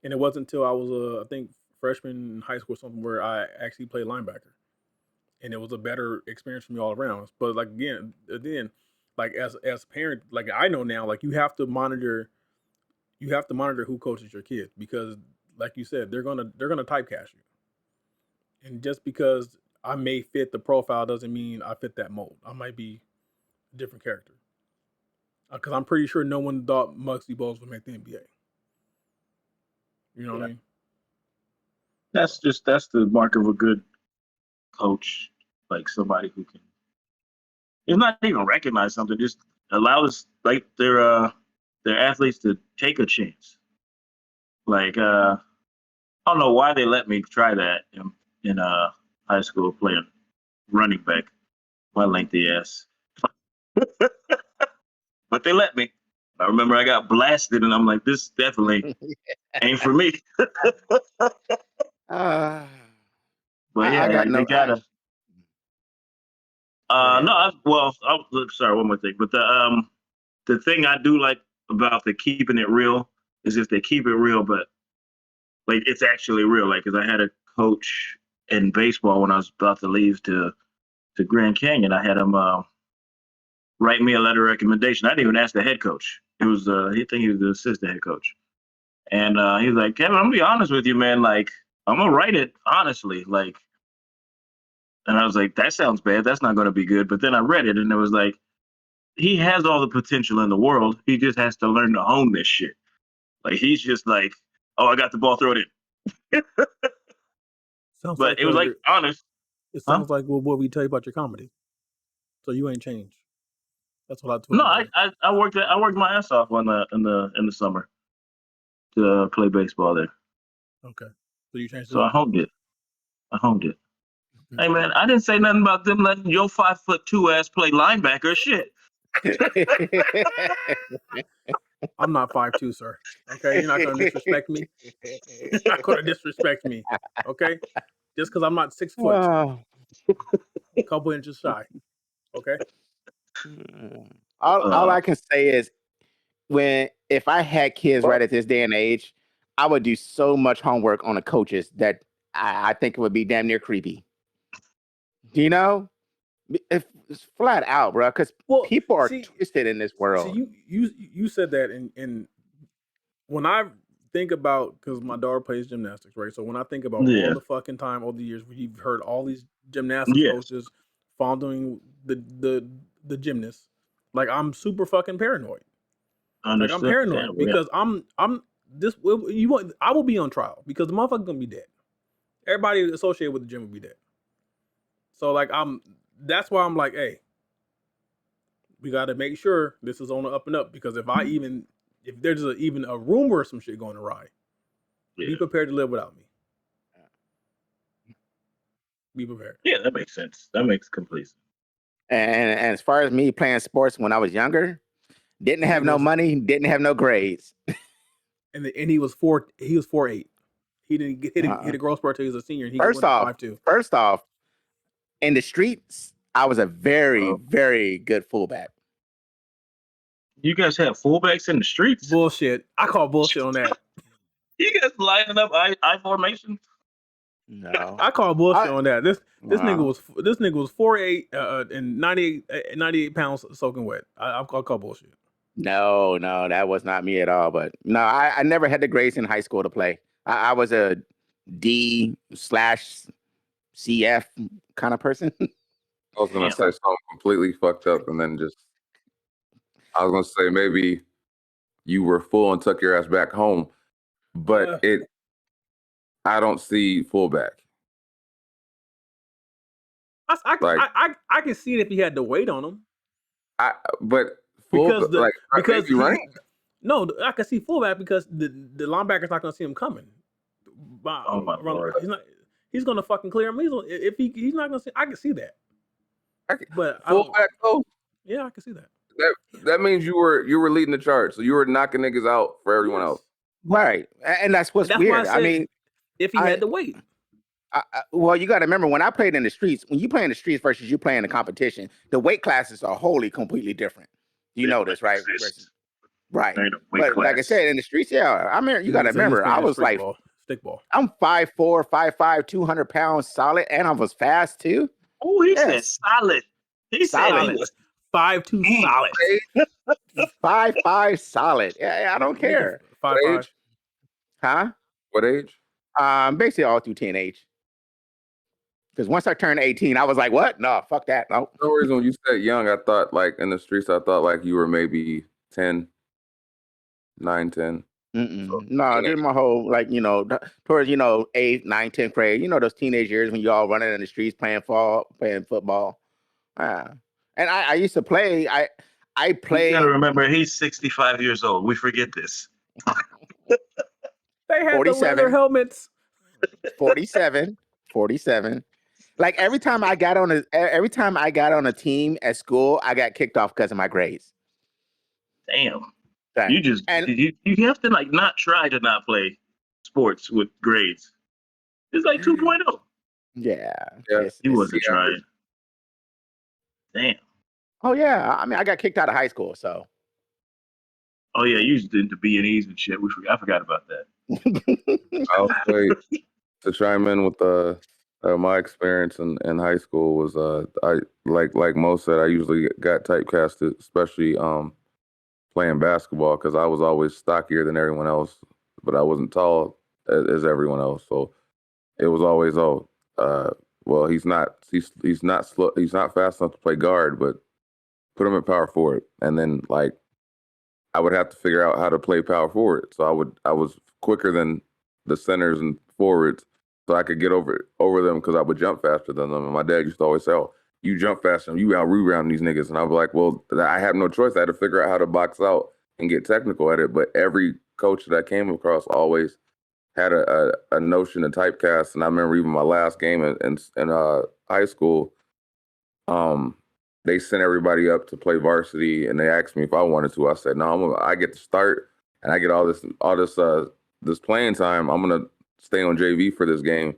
And it wasn't until I was I think freshman in high school or something where I actually played linebacker. And it was a better experience for me all around. But like again, like as a parent, like I know now, like you have to monitor who coaches your kids, because like you said, they're gonna typecast you. And just because I may fit the profile doesn't mean I fit that mold. I might be a different character. Because I'm pretty sure no one thought Muggsy Bogues would make the NBA. You know what I mean? That's the mark of a good coach, like somebody who can. It's not even recognize something, just allows like their athletes to take a chance. Like I don't know why they let me try that in high school playing running back, my lengthy ass. But they let me. I remember I got blasted, and I'm like, this definitely ain't for me. Uh, But I yeah, got like they no. gotta. Go ahead, No, bro. sorry, one more thing. But the thing I do like about the keeping it real is if they keep it real, but like it's actually real. Like, because I had a coach in baseball when I was about to leave to Grand Canyon. I had him write me a letter of recommendation. I didn't even ask the head coach. It was he think he was the assistant head coach, and he was like, Kevin, I'm gonna be honest with you, man. Like, I'm gonna write it honestly, like. And I was like, that sounds bad. That's not going to be good. But then I read it, and it was like, he has all the potential in the world. He just has to learn to own this shit. Like, he's just like, oh, I got the ball, throw it in. Sounds But like it was like honest, it huh? sounds like what we tell you about your comedy. So you ain't changed. That's what No, I'm hearing. I worked my ass off on in the summer to play baseball there. Okay. So you changed a So I little bit. honed it. Okay. Hey man, I didn't say nothing about them letting your 5'2" ass play linebacker. Shit. I'm not 5'2", sir. Okay, you're not gonna disrespect me. You're not gonna disrespect me. Okay, just because I'm not 6 foot, Oh. a couple inches shy. Okay. All I can say is if I had kids right at this day and age, I would do so much homework on the coaches that I think it would be damn near creepy. You know, it's flat out, bro. Because Well, people are see, twisted in this world. you said that, and when I think about, because my daughter plays gymnastics, right? So when I think about all Yeah. the fucking time, all the years we've heard all these gymnastics Yes. coaches fondling the gymnasts, like I'm super fucking paranoid. Like I'm paranoid because I'm this you want I will be on trial because the motherfucker gonna be dead. Everybody associated with the gym will be dead. So like that's why I'm like, hey, we got to make sure this is on the up and up, because if there's even a rumor of some shit going awry, be prepared to live without me. Be prepared. Yeah, that makes sense. That makes complete sense. And as far as me playing sports when I was younger, didn't have no money, didn't have no grades. And he was 4'8". He didn't hit a growth spurt until he was a senior, and he went to 5'2". First off, in the streets, I was a very, very good fullback. You guys have fullbacks in the streets? Bullshit. I call bullshit on that. You guys lining up I formation? No, I call bullshit on that. This nigga was 4'8" and 98 pounds soaking wet. I call bullshit. No, that was not me at all. But no, I never had the grades in high school to play. I was a D/CF kind of person. I was gonna say something completely fucked up, and then I was gonna say maybe you were full and took your ass back home, but I don't see fullback. I can see it if he had the weight on him. But because running. No, I can see fullback because the linebacker's not gonna see him coming. Oh my Lord. He's gonna fucking clear him. He's not gonna see. I can see that. But fullback though. Yeah, I can see that. That means you were leading the charge, so you were knocking niggas out for everyone else. Right, and that's what's weird. I mean, if he had the weight. Well, you got to remember, when I played in the streets, when you play in the streets versus you play in the competition, the weight classes are wholly completely different. You know this, right? Right. But like I said, in the streets, I mean, you got to remember, I was like, stickball. I'm 5'4", 5'5", 200 pounds solid, and I was fast too. Oh, he said solid. He said he was 5'2" solid. 5'5" solid. Yeah, I don't care. 5'5". Huh? What age? Basically all through teenage. Because once I turned 18, I was like, what? No, fuck that. No. For no reason when you said young, I thought like in the streets, I thought like you were maybe 10, 9, 10. So, No, teenage- just my whole towards 8th, 9th, 10th grade. Those teenage years when you all running in the streets playing football. And I used to play. I You gotta played remember, he's 65 years old. We forget this. They had the leather 47, helmets. 47, 47. Like every time I got on a team at school, I got kicked off because of my grades. Damn. Dang. You just And you have to like not try to not play sports with grades. It's like 2.0. yeah, Yeah. He wasn't Yeah. trying. Damn. Oh yeah, I mean I got kicked out of high school, so. Oh yeah, you used into B&Es and shit. I forgot about that. I'll say to chime in with my experience in high school was I like most said, I usually got typecasted, especially playing basketball, because I was always stockier than everyone else, but I wasn't tall as everyone else. So it was always well, he's not slow, he's not fast enough to play guard, but put him at power forward, and then like I would have to figure out how to play power forward. So I was quicker than the centers and forwards, so I could get over them because I would jump faster than them. And my dad used to always say, "Oh, you jump faster, you out rebound these niggas." And I'd be like, "Well, I have no choice. I had to figure out how to box out and get technical at it." But every coach that I came across always had a notion of typecast. And I remember even my last game in high school, they sent everybody up to play varsity, and they asked me if I wanted to. I said, "No, I get to start, and I get all this playing time. I'm gonna stay on JV for this game."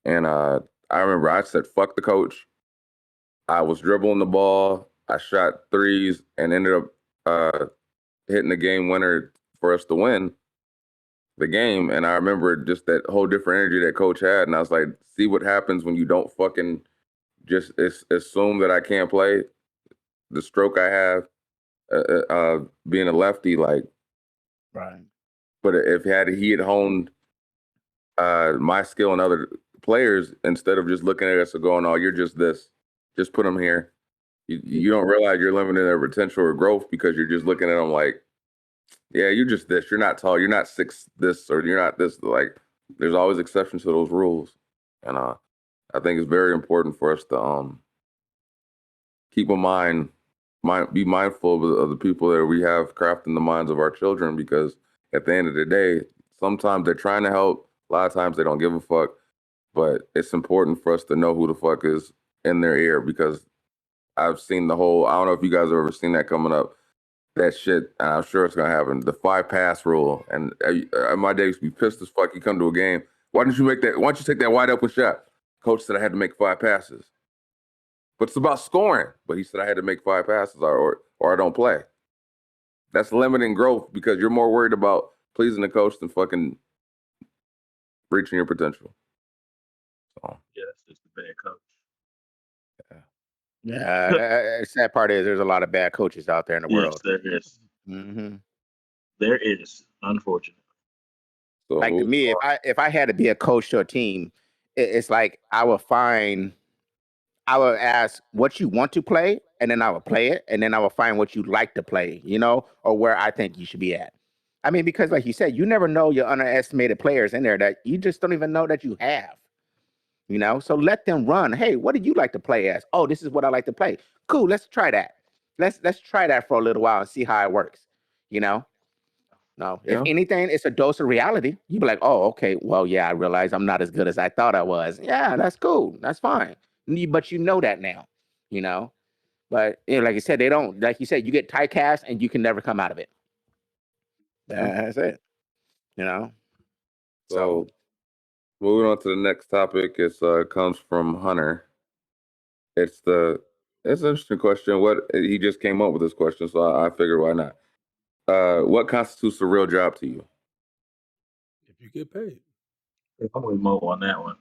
And I remember I said, "Fuck the coach." I was dribbling the ball. I shot threes and ended up hitting the game winner for us to win the game. And I remember just that whole different energy that coach had. And I was like, see what happens when you don't fucking just assume that I can't play. The stroke I have, being a lefty, like, Right. but if he had honed my skill and other players, instead of just looking at us and going, "Oh, you're just this, just put them here." You don't realize you're limiting their potential or growth because you're just looking at them like, "Yeah, you're just this. You're not tall. You're not 6 this, or you're not this." Like, there's always exceptions to those rules, and I think it's very important for us to keep in mind, be mindful of the people that we have crafting the minds of our children, because at the end of the day, sometimes they're trying to help. A lot of times they don't give a fuck, but it's important for us to know who the fuck is in their ear, because I've seen I don't know if you guys have ever seen that coming up, that shit, and I'm sure it's going to happen, the 5-pass rule. And my day used to be pissed as fuck. You come to a game, why don't you take that wide open shot? Coach said I had to make 5 passes. But it's about scoring. But he said I had to make 5 passes or I don't play. That's limiting growth, because you're more worried about pleasing the coach than fucking reaching your potential. So. Yeah, that's just a bad coach. Yeah, sad part is there's a lot of bad coaches out there in the world. Yes, there is. Mm-hmm. There is, unfortunately. So Like to me, if I had to be a coach to a team, it's like I would ask what you want to play, and then I would play it, and then I would find what you'd like to play, or where I think you should be at. I mean, because like you said, you never know your underestimated players in there that you just don't even know that you have. So let them run. Hey, what do you like to play as? Oh, this is what I like to play. Cool, let's try that. Let's try that for a little while and see how it works. No, if anything, it's a dose of reality. You be like, oh, okay, well, yeah, I realize I'm not as good as I thought I was. Yeah, that's cool. That's fine. But you know that now, But like you said, they don't, like you said, you get typecast and you can never come out of it. That's it. So moving on to the next topic, it comes from Hunter. It's an interesting question. He just came up with this question, so I figured why not. What constitutes a real job to you? If you get paid. I'm with Mo on that one.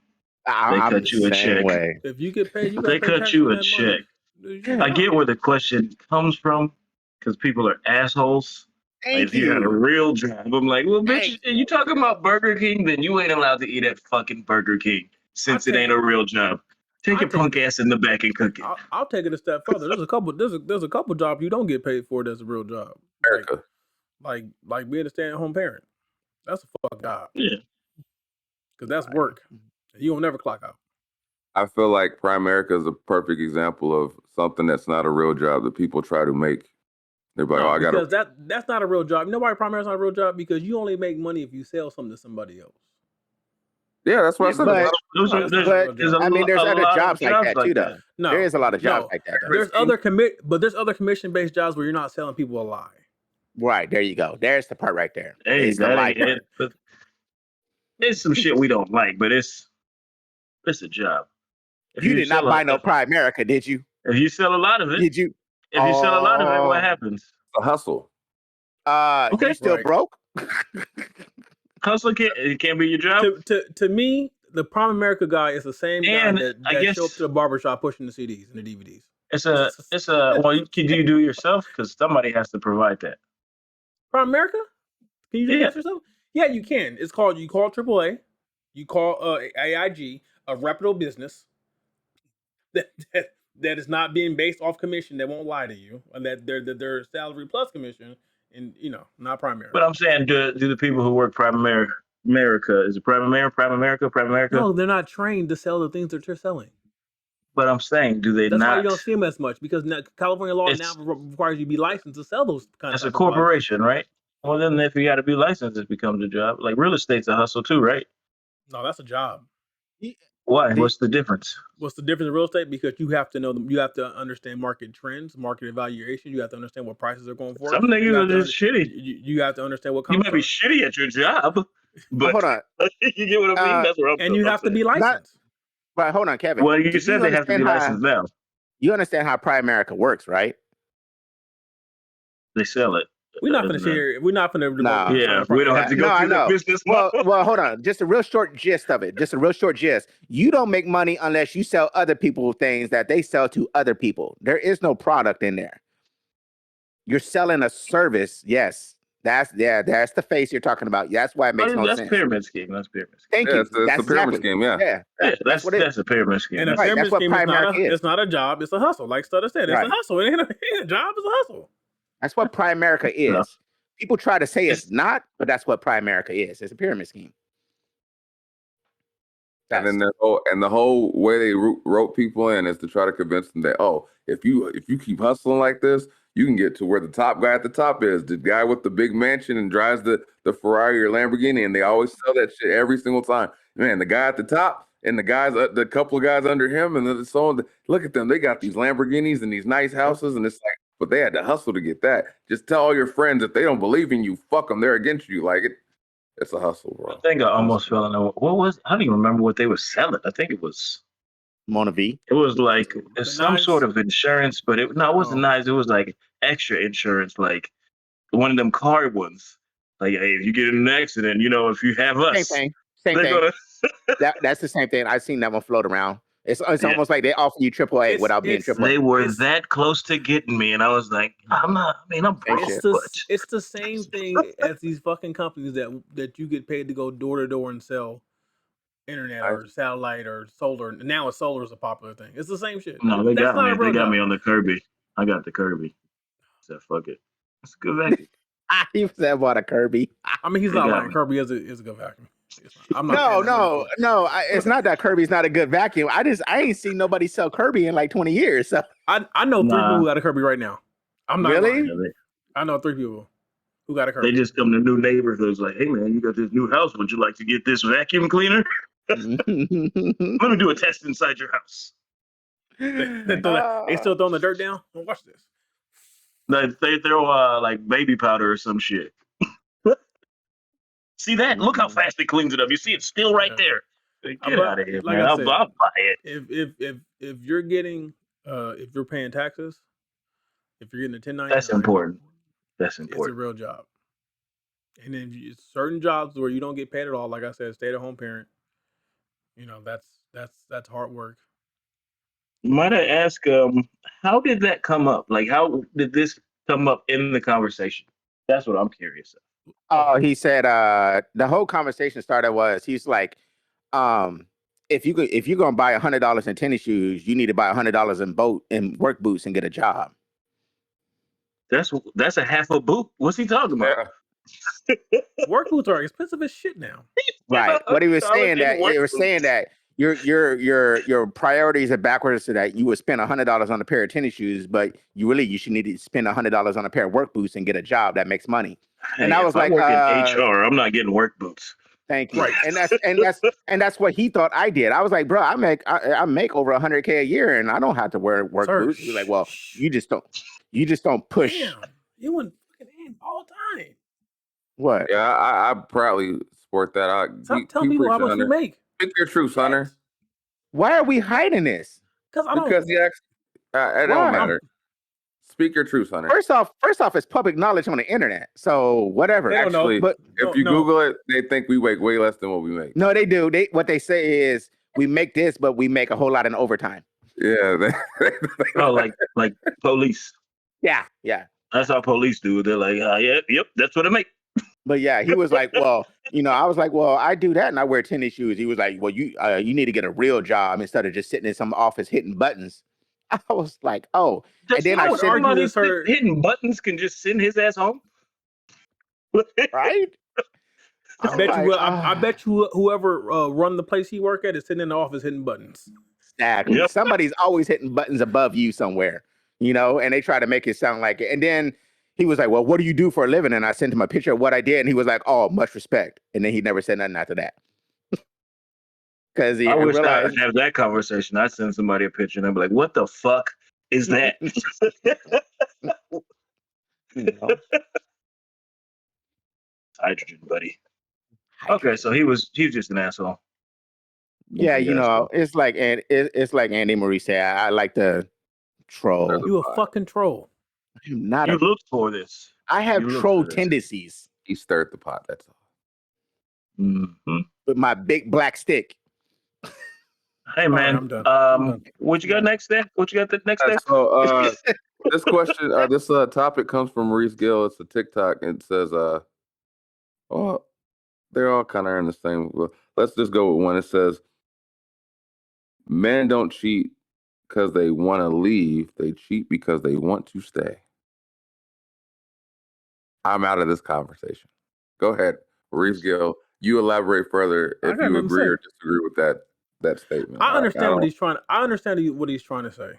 I'm cut the you a same check. way. If you get paid, you got They to pay cut tax you on a that check. money. I get where the question comes from, because people are assholes. Thank if you had a you. real job, I'm like, well, bitch, Thank you talking about Burger King? Then you ain't allowed to eat at fucking Burger King, since it ain't a real job. Take your punk ass in the back and cook it. I'll take it a step further. There's a couple jobs you don't get paid for that's a real job. America. Like being a stay-at-home parent. That's a fuck job. Yeah. Because that's work. You will never clock out. I feel like Primerica is a perfect example of something that's not a real job that people try to make. They're like, No, oh, I got to. Because that's not a real job. You know why primary is not a real job? Because you only make money if you sell something to somebody else. Yeah, that's what I said. But- That's not a real But job. I mean, there's other lot of jobs like that too, though. that. No, There is a lot of jobs no. like that. Though. There's other commission-based jobs where you're not selling people a lie. Right, there you go. There's the part right there. Hey, It's the that lie ain't part. it. But it's some shit we don't like, but it's a job. If You did not sell buy no Primerica, did you? If you sell a lot of it, Did you? if you sell a lot of it, Oh. what happens? A hustle. Okay. You still Right. broke? Hustle can't be your job. To me, the Prime America guy is the same guy And that I guess- show up to the barbershop pushing the CDs and the DVDs. It's a well, can you do it yourself? Because somebody has to provide that. Prime America? Can you do Yeah. that yourself? Yeah, you can. You call AAA, you call AIG, a reputable business that is not being based off commission, that won't lie to you, and that they're salary plus commission, and not primary. But I'm saying, do the people who work Prime America, is it Prime America? No, they're not trained to sell the things that you're selling. But I'm saying, do they That's why not? you don't see them as much, because now, California law It's- now requires you to be licensed to sell those kind It's of a type of devices. corporation, right? Well, then if you got to be licensed, it becomes a job. Like real estate's a hustle too, right? No, that's a job. Why? What's the difference? What's the difference in real estate? Because you have to know them. You have to understand market trends, market evaluation. You have to understand what prices are going for. Some You niggas have are to just shitty. You have to understand what You comes might be first. shitty at your job, but Hold on. you get what I mean? That's what I'm And you have to be saying. licensed. But hold on, Kevin. Well, Do you said they have to be understand how- licensed now. You understand how Primerica works, right? They sell it. We're not going to share. We're not going to. Nah. Yeah, we don't have to go No, I through the know. business Well, model. hold on. Just a real short gist of it. Just a real short gist. You don't make money unless you sell other people things that they sell to other people. There is no product in there. You're selling a service. Yes. That's the face you're talking about. That's why it makes no That's sense. pyramid scheme. That's pyramid scheme. Thank Yeah, you. it's a That's pyramid exactly. scheme, yeah. Yeah. Yeah, That's what it is. that's a pyramid scheme. And a That's- pyramid that's what scheme is Primerica is. it's not a job. It's a hustle. Like Stutter said, it's Right. a hustle. It ain't a job. It's a hustle. That's what Primerica is. Yeah. People try to say it's not, but that's what Primerica is. It's a pyramid scheme. And then the whole way they wrote people in is to try to convince them that, oh, if you keep hustling like this, you can get to where the top guy at the top is, the guy with the big mansion and drives the Ferrari or Lamborghini, and they always sell that shit every single time. Man, the guy at the top and the guys, the couple of guys under him, and then so on. Look at them, they got these Lamborghinis and these nice houses, and it's like, but they had to hustle to get that. Just tell all your friends if they don't believe in you, fuck them, they're against you. Like it's a hustle, bro. I think I almost fell in love. What was? I don't even remember what they were selling. I think it was Mona V. It was like some knives? sort of insurance, but it wasn't Oh. nice. It was like extra insurance, like one of them card ones. Like, hey, if you get in an accident, if you have us, Same thing. they're gonna. That's the same thing. I've seen that one float around. It's Yeah. almost like they offer you AAA without being it's- AAA. They were It's- that close to getting me, and I was like, I'm not. I mean, I'm broke, It's the same thing as these fucking companies that you get paid to go door to door and sell internet or satellite or solar. Now solar is a popular thing. It's the same shit. no, they That's got not me. a real They got job. me on the Kirby. I got the Kirby. I said, fuck it. It's a good vacuum. He said about a Kirby. I mean, he's They not got lying. me. Kirby is a good vacuum. I'm not paying that money for it. No. It's not that Kirby's not a good vacuum. I ain't seen nobody sell Kirby in like 20 years. So I know 3 Nah. people who got a Kirby right now. I'm not Really? lying. I know 3 people who got a Kirby. They just come to new neighborhoods like, hey man, you got this new house. Would you like to get this vacuum cleaner? Let me do a test inside your house. They still throwing the dirt down. Well, watch this. They throw like baby powder or some shit. See that? Look how fast it cleans it up. You see it's still right there. Get out of here, like man. I I'll said, buy it. If you're getting if you're paying taxes, if you're getting a 1099, That's important. That's It's a important. real job. And then certain jobs where you don't get paid at all, like I said, stay-at-home parent. That's hard work. Might I ask, how did that come up? Like, how did this come up in the conversation? That's what I'm curious of. Oh, he said the whole conversation started was he's like, if you're gonna buy $100 in tennis shoes, you need to buy $100 in work boots and get a job. That's a half a boot. What's he talking about? Work boots are expensive as shit now. Right. What he was $100 saying that work they were boots. saying that your priorities are backwards, so that you would spend $100 on a pair of tennis shoes, but you should need to spend $100 on a pair of work boots and get a job that makes money. Hey, And I was if I like, work in HR, I'm not getting work boots. thank you. Right. And that's what he thought I did. I was like, bro, I make over $100K a year, and I don't have to wear work Sir, boots. He was like, well, shh. you just don't push. Damn, you wouldn't fucking end all time. What? Yeah, I proudly sport that. Stop telling people how much you make. Speak your truth, Hunter. Why are we hiding this? Because I don't. Because he actually, it Why? don't matter. Speak your truth, Hunter. First off, it's public knowledge on the internet. So whatever. They don't know. Actually, But if you Google it, they think we make way less than what we make. no, they do. What they say is we make this, but we make a whole lot in overtime. Yeah. Oh, like police. Yeah. That's how police do. They're like, yep, that's what I make. But yeah, he was like, well, I was like, well, I do that and I wear tennis shoes. He was like, well, you need to get a real job instead of just sitting in some office hitting buttons. I was like, oh, Just and then I said, somebody hitting buttons can just send his ass home. right? I bet you whoever run the place he work at is sitting in the office hitting buttons. Exactly. Yep. Somebody's always hitting buttons above you somewhere, and they try to make it sound like it. And then he was like, well, what do you do for a living? And I sent him a picture of what I did. And he was like, oh, much respect. And then he never said nothing after that. Because I wish I realized, could have that conversation. I send somebody a picture and I'd be like, what the fuck is that? Hydrogen, buddy. Okay, so he was just an asshole. Yeah, it's like Andy Marie said, I like to troll. You a fucking troll. I'm not You looked for this. I have troll tendencies. He stirred the pot, that's all. Mm-hmm. With my big black stick. Hey man, I'm done. What you got next there? What you got the next there? So this question, this topic comes from Reese Gill. It's a TikTok, and it says, oh, they're all kind of in the same. Let's just go with one. It says, men don't cheat because they want to leave. They cheat because they want to stay. I'm out of this conversation. Go ahead, Reese Gill. You elaborate further if you agree or disagree with that statement. I understand what he's trying. I understand what he's trying to say.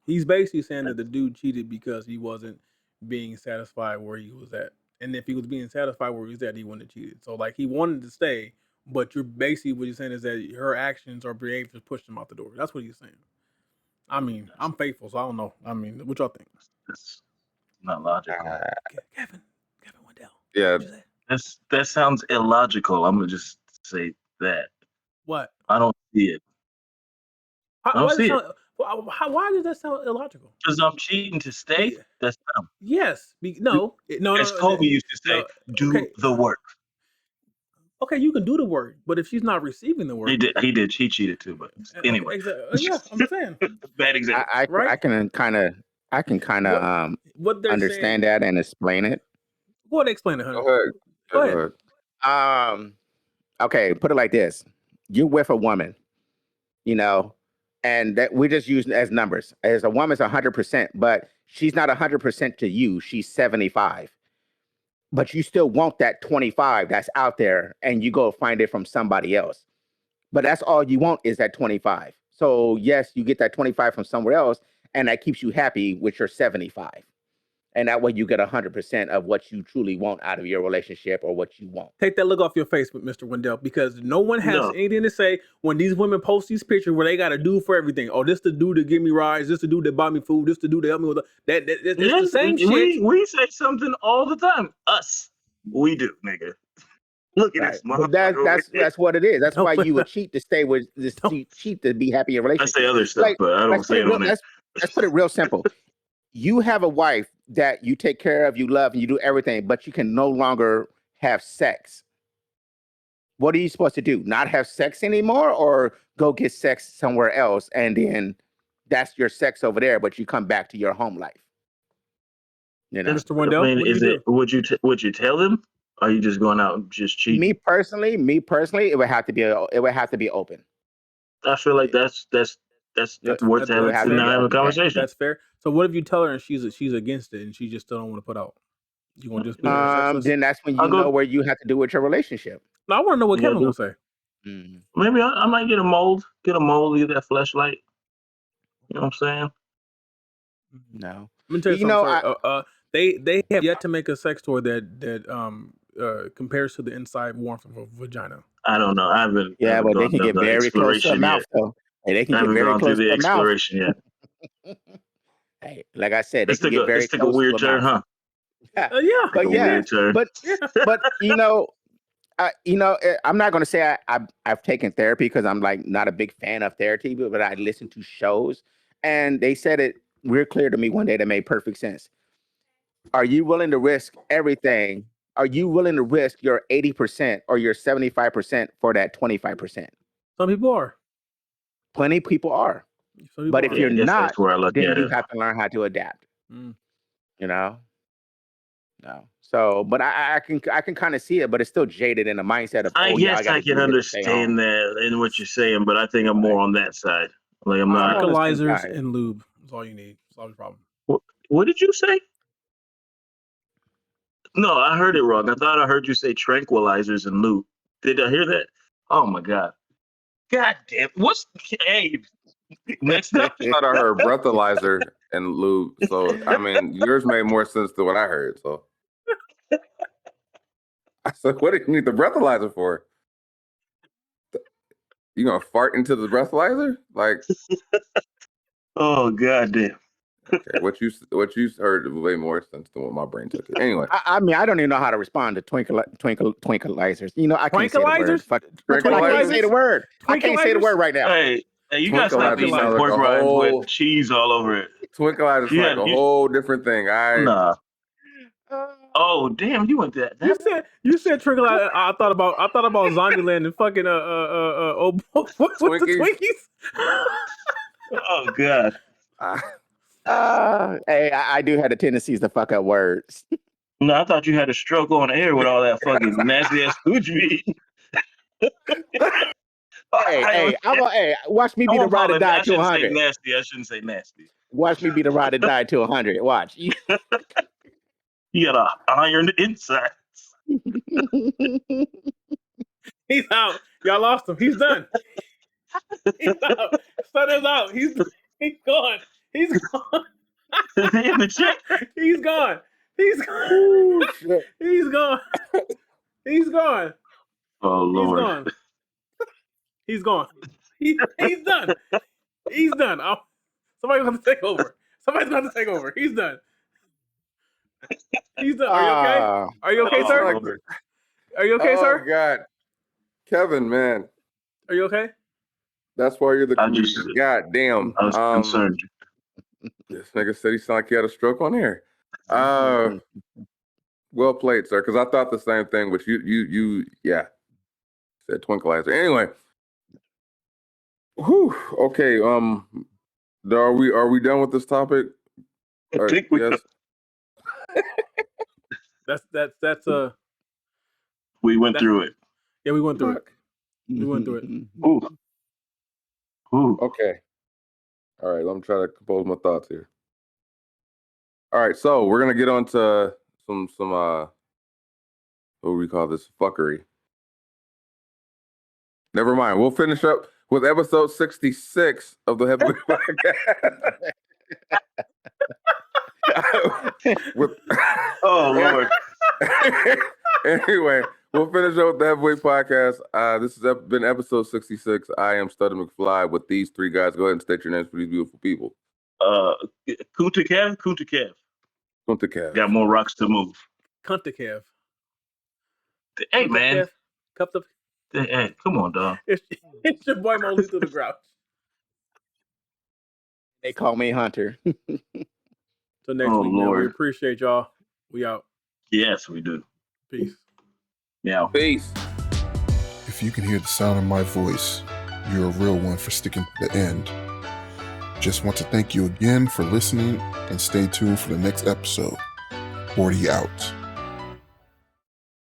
He's basically saying that the dude cheated because he wasn't being satisfied where he was at, and if he was being satisfied where he was at, he wouldn't have cheated. So like he wanted to stay, but you're basically what you're saying is that her actions or behaviors pushed him out the door. That's what he's saying. I mean, I'm faithful, so I don't know. I mean, what y'all think? That's not logical. Kevin Wendell. Yeah, that sounds illogical. I'm gonna just say that. What? I don't see it. Why does that sound illogical? Because I'm cheating to stay. That's dumb. Yes. No. As Kobe used to say, do the work. Okay, you can do the work, but if she's not receiving the work, he did. She cheated too, but anyway. Yeah, I'm saying. Bad example. I can kind of understand that and explain it. Go ahead, explain it, honey. Go ahead. Okay, put it like this: you're with a woman, and that we're just using as numbers. As a woman's 100%, but she's not 100% to you. She's 75. But you still want that 25 that's out there, and you go find it from somebody else. But that's all you want is that 25. So yes, you get that 25 from somewhere else, and that keeps you happy with your 75. And that way you get 100% of what you truly want out of your relationship or what you want. Take that look off your face, Mr. Wendell, because no one has anything to say when these women post these pictures where they got to do for everything. Oh, this the dude that give me rides. This the dude that buy me food. This the dude that help me with that. It's the same shit. We say something all the time. Us. We do, nigga. Look at this motherfucker. That's what it is. That's why you would cheat to stay with this. Cheat to be happy in a relationship. I say other stuff, but I don't say it on it. Let's put it real simple. You have a wife that you take care of, you love, and you do everything, but you can no longer have sex. What are you supposed to do? Not have sex anymore, or go get sex somewhere else, and then that's your sex over there, but you come back to your home life. Mr. Wendell, I mean, would you tell them? Or are you just going out and just cheating? Me personally, it would have to be open. I feel like that's That's That's worth that, that's having fair. a conversation. That's fair. So what if you tell her and she's against it and she just still don't want to put out? You gonna just be sexist? Then that's when I'll you know go. where you have to do with your relationship. No, I want to know what Yeah, Kevin gonna say. maybe I might get a mold, get that fleshlight. You know what I'm saying? No, I'm gonna tell you you something. know, They have yet to make a sex toy that compares to the inside warmth of a vagina. I don't know. I haven't yeah, but they gone can down get the very close to the exploration mouth, yet. though. Hey, they can I get haven't very gone through close to the the mouth. exploration yet. Hey, like I said, they Let's can take get very a close to weird the turn, mouth. huh? Yeah, Yeah, but A yeah, weird turn. but yeah. but I'm not going to say I've taken therapy because I'm like not a big fan of therapy, but I listen to shows, and they said it real clear to me one day that made perfect sense. Are you willing to risk everything? Are you willing to risk your 80% or your 75% for that 25%? Some people are. Plenty of people are. Some people But are. if Yeah, you're I guess not, that's where I look then at you it. have to learn how to adapt. Mm. You know? No. So, but I can kind of see it, but it's still jaded in the mindset of, I oh yeah, I guess got I to do can this to stay home. understand that in what you're saying, but I think I'm more on that side. Like I'm I'm not. on the same Tranquilizers side. and lube. That's all you need. Solve the problem. What did you say? No, I heard it wrong. I thought I heard you say tranquilizers and lube. Did I hear that? Oh my god. God damn. Hey, next up. I thought I heard breathalyzer and lube. So I mean, yours made more sense than what I heard. So I said, "What do you need the breathalyzer for? You gonna fart into the breathalyzer? Like, Oh god damn. okay, what you heard way more sense than what my brain took it. Anyway, I mean, I don't even know how to respond to twinkleizers. You know, I can't say the word. Tranquilizers? Fuck, I can't say the word. I can't say the word right now. Hey, you gotta stop eating Tranquilizer like sounds like pork a rinds whole with cheese all over it. Twinkie-Lizer is like a whole different thing. Nah. Oh damn, you went that. You said tranquilizer. I thought about Zombieland and fucking what's the Twinkies? Twinkies? Oh god. Hey, I do have the tendencies to fuck up words. No, I thought you had a stroke on air with all that fucking nasty ass food you eat. Hey, watch me be the ride or die to 100. Nasty. I shouldn't say nasty. Watch me be the ride or die to 100. Watch. You got a iron inside. He's out. Y'all lost him. He's done. He's out. Sun is out. He's gone. He's gone. In the check. He's gone. He's gone. He's gone. He's gone. Oh Lord. He's gone. He's done. He's done. Somebody's going to take over. Somebody's going to take over. He's done. He's done. Are you okay? Are you okay, sir? Lord. Are you okay, sir? Oh God, Kevin, man, Are you okay? that's why you're the comedian. God damn. I was concerned. This nigga said he sounded like he had a stroke on air. Well played, sir. Because I thought the same thing, which you said Twinkie-Lizer. Anyway, whew. Okay. Are we done with this topic? I think we yes. That's we went through it. Yeah, we went through it. We went through it. Ooh. Okay. All right. Let me try to compose my thoughts here. All right. So we're gonna get on to some what do we call this? Fuckery. Never mind. We'll finish up with episode 66 of the Heavyweight Podcast. Oh Lord. Anyway, we'll finish up with the Heavyweight Podcast. This has been episode 66. I am Stutter McFly with these three guys. Go ahead and state your names for these beautiful people. Kunta Kev. Got more rocks to move. Kunta Kev. Hey man. Cupped up. Hey, come on, dog. It's your boy Molly through the grouch. They call me Hunter. Till next week, man. Lord. We appreciate y'all. We out. Yes, we do. Peace. Yeah. Peace. If you can hear the sound of my voice, you're a real one for sticking to the end. Just want to thank you again for listening and stay tuned for the next episode. 40 out.